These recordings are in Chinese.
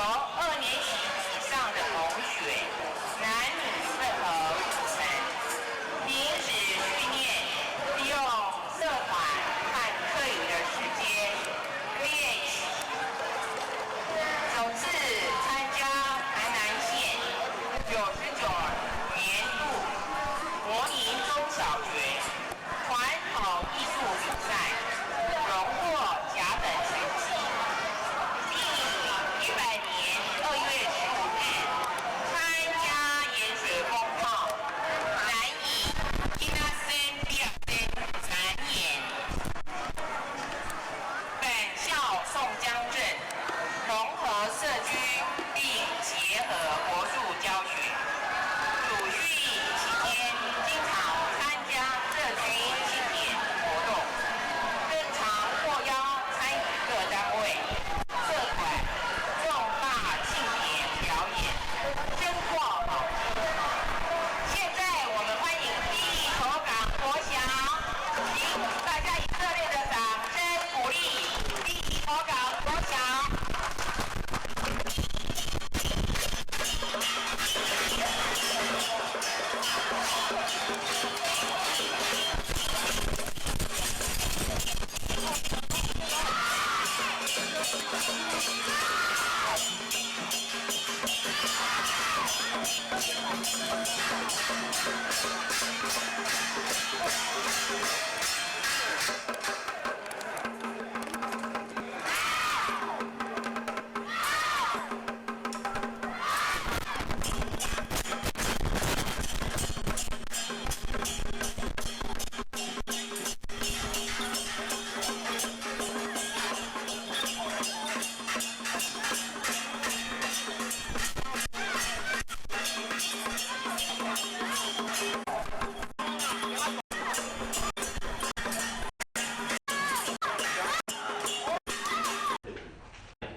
2年级以上的同学，男女混合组成，停止训练，利用社团和课余的时间练习。首次参加台南县99年度国营中小学传统艺术比赛，荣获甲等成绩。第100年2月15日，参加盐水风炮南引伊那森第二森展演。本校宋江镇融合社区，并结合国术教学。主训期间，经常参加社区庆典活动，更常获邀参与各单位、社团重大庆典表演，珍获好评。现在我们欢迎第一口港国小，请大家以热烈的掌声鼓励第一口港国小。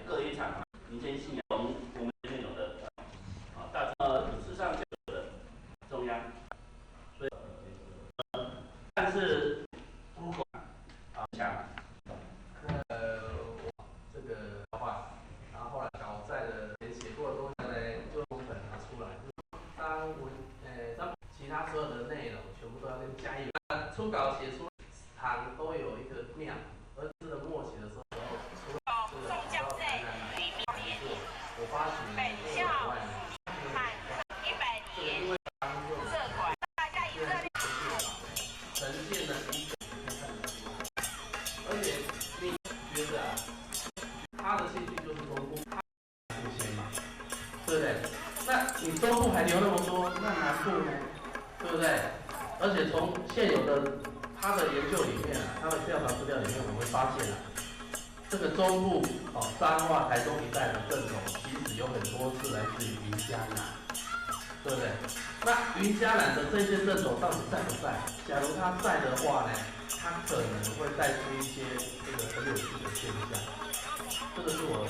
各一场民间信仰，我们内容的事实上就有的中央，所以但是如果讲这个话，然后后来稿在的写过的东西呢，就文本拿出来，当其他所有的内容全部都要跟加一。初稿写出堂都有一个庙，儿子的默写的时候，宋江镇与表演，我发觉本校满100年社团，大家以热烈呈现了一个，而且你觉得他的兴趣就是中部，他不先嘛，对不对？那你中部还留那么多，那南部呢？对不对？而且从现有的他的研究里面他的调查资料里面，我们会发现这个中部彰化、台中一带的镇头，其实有很多是来自于云嘉南，对不对？那云嘉南的这些镇头到底在不在？假如他在的话呢，他可能会带出一些这个很有趣的现象。这个是我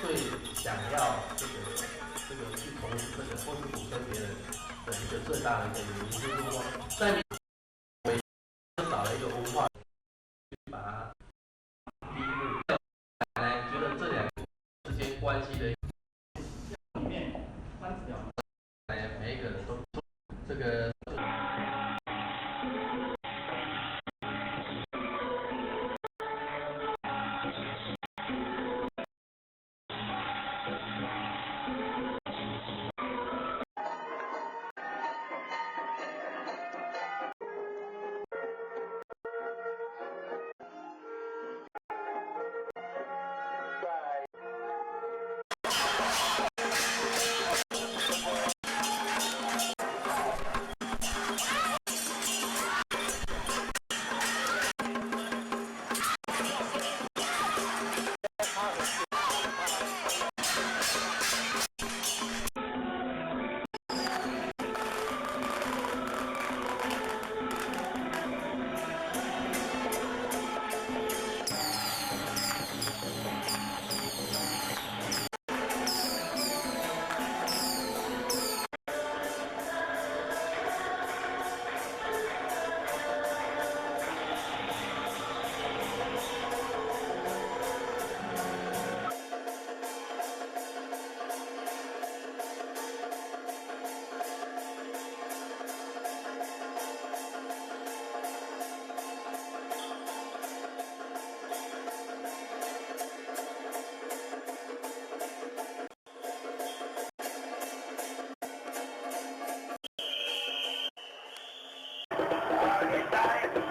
最想要去从事这个或是鼓吹别人的一个最大的一个原因，就是说在少了一个文化，去把它第一步，觉得这两个之间关系的里面，每一个人都这个。在。